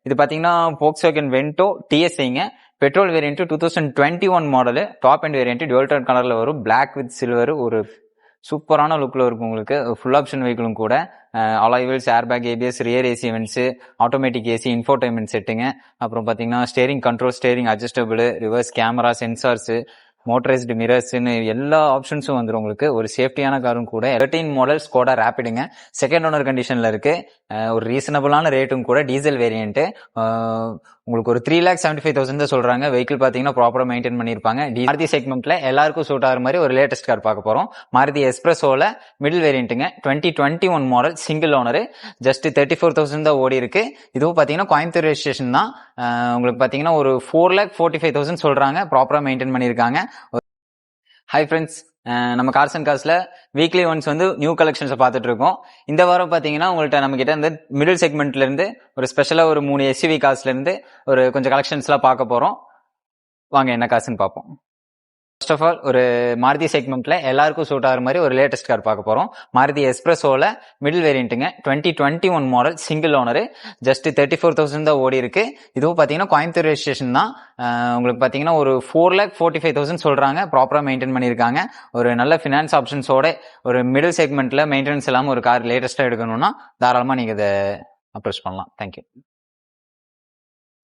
இது பாத்தீங்கன்னா Volkswagen Vento TSIங்க. Petrol variant 2021 model. Top end variant dual tone கலர்ல வரும். Black with silver. ஒரு சூப்பரான லுக்ல இருக்கும் உங்களுக்கு. ஃபுல் ஆப்ஷன் வெஹிக்கிளும் கூட. Alloy wheels, air bag, ABS, rear AC vents, automatic AC, infotainment செட்டுங்க. அப்புறம் பாத்தீங்கன்னா steering control, steering adjustable, reverse camera, sensors, motorized மிரர்ஸ்னு எல்லா ஆப்ஷன்ஸும் வந்துடும் உங்களுக்கு. ஒரு சேஃப்டியான காரும் கூட. 13 மாடல் ஸ்கோடா ரேபிடுங்க. செகண்ட் ஓனர் கண்டிஷன்ல இருக்கு. ஒரு ரீசனபிளான ரேட்டும் கூட. Diesel variant. உங்களுக்கு ஒரு 3,75,000 தான் சொல்றாங்க. வெஹிக்கிள் பாத்தீங்கன்னா ப்ராப்பரா மெயின்டைன் பண்ணிருப்பாங்க. மாருதி செக்மெண்ட்ல எல்லாருக்கும் சூட் ஆகிற மாதிரி ஒரு லேட்டஸ்ட் கார் பார்க்க போறோம். மாருதி எஸ்பிரஸோல மிடில் வேரியன்ட்டுங்க. 2021 மாடல், சிங்கிள் ஓனர். ஜஸ்ட் 34,000 தான் ஓடி இருக்கு. இதுவும் பாத்தீங்கன்னா கோயம்புத்தூர் ரெஜிஸ்ட்ரேஷன் தான். உங்களுக்கு பாத்தீங்கன்னா ஒரு 4,45,000 சொல்றாங்க. ப்ராப்பரா மெயின்டைன் பண்ணிருக்காங்க. ஹாய் ஃப்ரெண்ட்ஸ், நம்ம கார்ஸ் அண்ட் கார்ஸ்ல வீக்லி ஒன்ஸ் வந்து நியூ கலெக்ஷன்ஸை பார்த்துட்டு இருக்கோம். இந்த வாரம் பார்த்தீங்கன்னா உங்கள்கிட்ட நம்ம கிட்ட இருந்து மிடில் செக்மெண்ட்ல இருந்து ஒரு ஸ்பெஷலா ஒரு 3 எஸ்யூவி கார்ஸ்ல இருந்து ஒரு கொஞ்சம் கலெக்ஷன்ஸ்லாம் பார்க்க போறோம். வாங்க என்ன காசுன்னு பார்ப்போம். ஃபர்ஸ்ட் ஆஃப் ஆல் ஒரு மாருதி செக்மெண்ட்ல எல்லாருக்கும் சூட் ஆகிற மாதிரி ஒரு லேட்டஸ்ட் கார் பார்க்க போறோம். மாருதி எஸ்பிரஸோல மிடில் வேரியன்ட்டுங்க. 2021 மாடல், சிங்கிள் ஓனர். ஜஸ்ட் 34,000 தான் ஓடி இருக்கு. இதுவும் பாத்தீங்கன்னா கோயம்புத்தூர் ரெஜிஸ்ட்ரேஷன் தான். உங்களுக்கு பாத்தீங்கன்னா ஒரு 4,45,000 சொல்றாங்க. ப்ராப்பரா மெயின்டைன் பண்ணிருக்காங்க. ஒரு நல்ல பினான்ஸ் ஆப்ஷன்ஸோட ஒரு மிடில் செக்மெண்ட்ல மெயின்டெனன்ஸ் இல்லாம ஒரு கார் லேட்டஸ்டா எடுக்கணும்னா தாராளமா நீங்க இதை அப்ரோச் பண்ணலாம். தேங்க்யூ.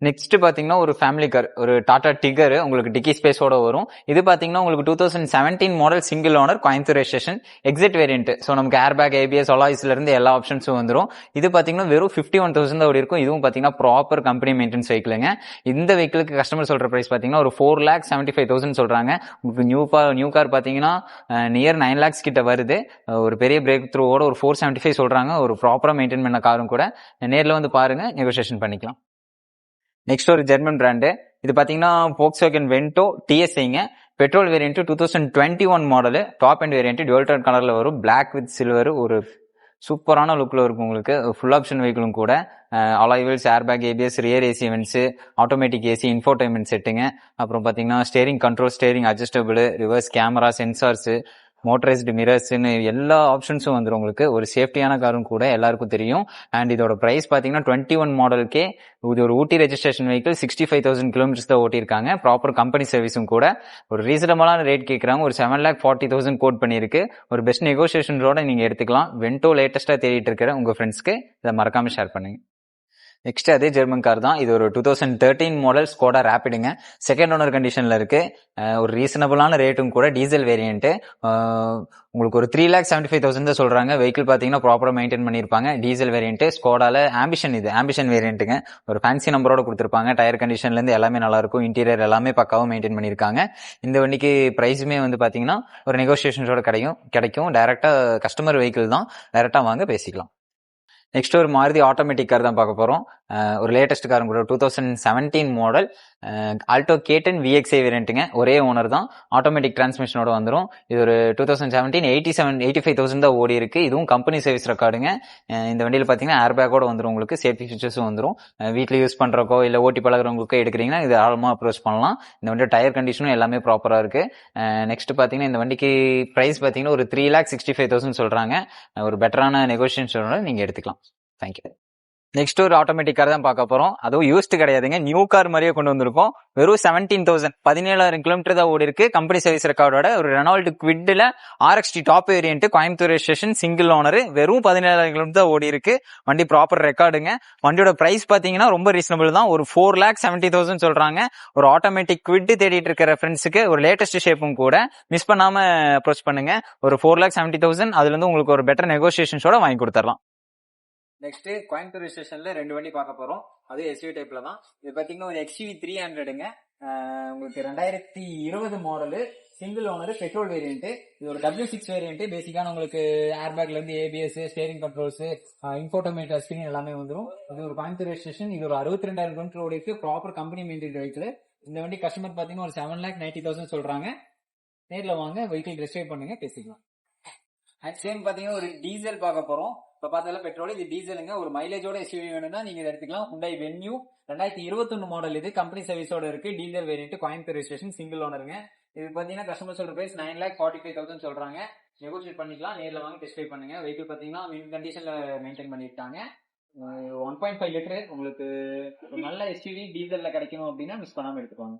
நெக்ஸ்ட் பாத்தீங்கன்னா ஒரு ஃபேமிலி கார், ஒரு டாடா டிகர். உங்களுக்கு டிக்கி ஸ்பேஸோட வரும். இது பாத்தீங்கன்னா உங்களுக்கு 2017 model, single owner, Coimbatore registration, exit variant. So நமக்கு ஏர் பேக், ஏபிஎஸ், அலாய்ஸ்ல இருந்து எல்லா ஆப்ஷன்ஸும் வந்துடும். இது பாத்தீங்கன்னா வெறும் 51,000 தான் இருக்கும். இதுவும் பாத்தீங்கன்னா ப்ராப்பர் கம்பெனி மெயின்டெனன்ஸ் வெஹிக்கிளுங்க. இந்த வெஹிக்கிளுக்கு கஸ்டமர் சொல்ற பிரைஸ் பாத்தீங்கன்னா ஒரு 4,75,000 சொல்றாங்க. உங்களுக்கு நியூ கார் பாத்தீங்கன்னா நியர் 9 lakhs கிட்ட வருது. ஒரு பெரிய பிரேக் த்ரூவோட ஒரு 475 சொல்றாங்க. ஒரு ப்ராப்பரா மெயின்டைன் பண்ண காரும் கூட. நேர்ல வந்து பாருங்க, நெகோசியேஷன் பண்ணிக்கலாம். நெக்ஸ்ட் ஒரு ஜெர்மன் பிராண்டு. இது பாத்தீங்கன்னா Volkswagen Vento TSIங்க. Petrol variant 2021 model. Top end variant dual tone கலர்ல வரும். Black with silver. ஒரு சூப்பரான லுக்ல இருக்கும் உங்களுக்கு. ஃபுல் ஆப்ஷன் வெஹிக்கிளும் கூட. Alloy wheels, air bag, ABS, rear AC vents, automatic AC, infotainment செட்டுங்க. அப்புறம் பாத்தீங்கன்னா steering control, steering adjustable, reverse camera, sensors, motorized மிரர்ஸ்னு எல்லா ஆப்ஷன்ஸும் வந்துடும் உங்களுக்கு. ஒரு சேஃப்டியான காரும் கூட, எல்லாருக்கும் தெரியும். அண்ட் இதோட பிரைஸ் பாத்தீங்கன்னா 21 மாடலுக்கே இது ஒரு ஊட்டி ரெஜிஸ்ட்ரேஷன் வெஹிக்கிள். 65,000 கிலோமீட்டர்ஸ் தான் ஓட்டிருக்காங்க. ப்ராப்பர் கம்பெனி சர்வீஸும் கூட. ஒரு ரீசனபிளான ரேட் கேட்கறாங்க. ஒரு 7,40,000 கோட் பண்ணிருக்கு. ஒரு பெஸ்ட் நெகோசியேஷனோட நீங்க எடுத்துக்கலாம். வென்டோ லேட்டஸ்டா தேடிட்டு இருக்கிற உங்க ஃப்ரெண்ட்ஸ்க்கு இதை மறக்காம ஷேர் பண்ணுங்க. நெக்ஸ்ட் அதே ஜெர்மன் கார் தான். இது ஒரு 2013 மாடல் ஸ்கோடா ரேபிடுங்க. செகண்ட் ஓனர் கண்டிஷன்ல இருக்கு. ஒரு ரீசனபிளான ரேட்டும் கூட. Diesel variant. உங்களுக்கு ஒரு 3,75,000 தான் சொல்றாங்க. வெஹிக்கிள் பாத்தீங்கன்னா ப்ராப்பரா மெயின்டைன் பண்ணிருப்பாங்க. Diesel variant. ஸ்கோடால ஆம்பிஷன், இது ஆம்பிஷன் வேரியன்ட்டுங்க. ஒரு ஃபேன்சி நம்பரோட கொடுத்திருப்பாங்க. டயர் கண்டிஷன்ல இருந்து எல்லாமே நல்லா இருக்கும். இன்டீரியர் எல்லாமே பக்காவா மெயின்டைன் பண்ணிருக்காங்க. இந்த வண்டிக்கு பிரைஸுமே வந்து பாத்தீங்கன்னா ஒரு நெகோசியேஷன்ஸோட கிடைக்கும். டைரக்டா கஸ்டமர் வெஹிக்கிள் தான். டைரக்டா வாங்க பேசிக்கலாம். நெக்ஸ்ட் ஒரு மாருதி ஆட்டோமேட்டிக் கார் தான் பார்க்க போறோம். ஒரு லேட்டஸ்ட் காரும் கூட. 2017 மாடல், ஆல்டோ K10 VXi வேரியன்ட்டுங்க. ஒரே ஓனர் தான். ஆட்டோமேட்டிக் டிரான்ஸ்மிஷனோட வந்துடும். இது ஒரு 2017 85,000 தான் ஓடி இருக்கு. இதுவும் கம்பெனி சர்வீஸ் ரெக்கார்டுங்க. இந்த வண்டியில பாத்தீங்கன்னா ஏர் பேக்கோட வந்துடும் உங்களுக்கு. சேஃப்டி ஃபீச்சர்ஸும் வந்துடும். வீட்டில் யூஸ் பண்றக்கோ இல்ல ஓட்டி பழகிறவங்களுக்கோ எடுக்கிறீங்கன்னா இது ஆழமா அப்ரோச் பண்ணலாம். இந்த வண்டியோட டயர் கண்டிஷனும் எல்லாமே ப்ராப்பரா இருக்கு. நெக்ஸ்ட் பாத்தீங்கன்னா இந்த வண்டிக்கு பிரைஸ் பாத்தீங்கன்னா ஒரு 3,65,000 சொல்றாங்க. ஒரு பெட்டரான நெகோசியேஷனோட நீங்க எடுத்துக்கலாம். தேங்க்யூ. நெக்ஸ்ட் ஒரு ஆட்டோமேட்டிக் கார் தான் பார்க்க போறோம். அதுவும் யூஸ்ட் கிடையாதுங்க, நியூ கார் மாதிரியே கொண்டு வந்திருக்கோம். வெறும் 17,000, 17,000 கிலோமீட்டர் தான் ஓடி இருக்கு. கம்பெனி சர்வீஸ் ரெக்கார்டோட. ஒரு ரெனால்ட் குவிட்ல RXT top variant, Coimbatore registration, single owner. வெறும் 17,000 கிலோமீட்டர் தான் ஓடி இருக்கு. வண்டி ப்ராப்பர் ரெக்கார்டுங்க. வண்டியோட பிரைஸ் பாத்தீங்கன்னா ரொம்ப ரீசனபிள் தான். ஒரு 4,70,000 சொல்றாங்க. ஒரு ஆட்டோமேட்டிக் குவிட் தேடிட்டு இருக்கிற ஃப்ரெண்ட்ஸுக்கு ஒரு லேட்டஸ்ட் ஷேப்பும் கூட. மிஸ் பண்ணாம அப்ரோச் பண்ணுங்க. ஒரு 4,70,000 அதுல இருந்து உங்களுக்கு ஒரு பெட்டர் நெகோசியேஷன்ஸோட வாங்கி கொடுத்துடலாம். நெக்ஸ்ட் கோயம்புத்தூர் ஸ்டேஷன்ல 2 வண்டி பார்க்க போறோம். அது எஸ்யூவி டைப்ல தான். இது பாத்தீங்கன்னா ஒரு XUV 300ங்க. உங்களுக்கு 2020 model, single owner, petrol variant. இது ஒரு W6 வேரியன்ட். பேசிக்கான உங்களுக்கு ஏர் பேக்ல இருந்து ABS, steering controls, infotainment screen எல்லாமே வந்துடும். இது ஒரு கோயம்புத்தூர் ஸ்டேஷன். இது ஒரு 62,000 கிலோமீட்டர் ஓடி இருக்கு. Proper company maintain vehicle. இந்த வண்டி கஸ்டமர் பாத்தீங்கன்னா ஒரு 7,90,000 சொல்றாங்க. நேர்ல வாங்க, வெஹிக்கிள் டெஸ்ட் ட்ரைவ் பண்ணுங்க, பேசிக்கலாம். சேம் பாத்தீங்கன்னா ஒரு டீசல் பார்க்க போறோம். இப்ப பார்த்தா பெட்ரோல், இது டீசலுங்க. ஒரு மைலேஜோட எஸ்யூவி வேணும்னா நீங்க இதை எடுத்துக்கலாம். Hyundai Venue 2021 model. இது கம்பெனி சர்வீஸோட இருக்கு. Diesel variant, Coimbatore registration, single ஓனருங்க. இது பாத்தீங்கன்னா கஸ்டமர் சொல்ற பிரைஸ் 9,45,000 சொல்றாங்க. நெகோசியேட் பண்ணிக்கலாம். நேர்ல வாங்க டெஸ்ட் ட்ரைவ் பண்ணுங்க. வெஹிக்கிள் பாத்தீங்கன்னா மின் கண்டிஷன்ல மெயின்டைன் பண்ணிட்டாங்க. 1.5 லிட்டர் உங்களுக்கு எஸ்யூவி டீசல்ல கிடைக்கணும் அப்படின்னா மிஸ் பண்ணாம எடுத்துக்கோங்க.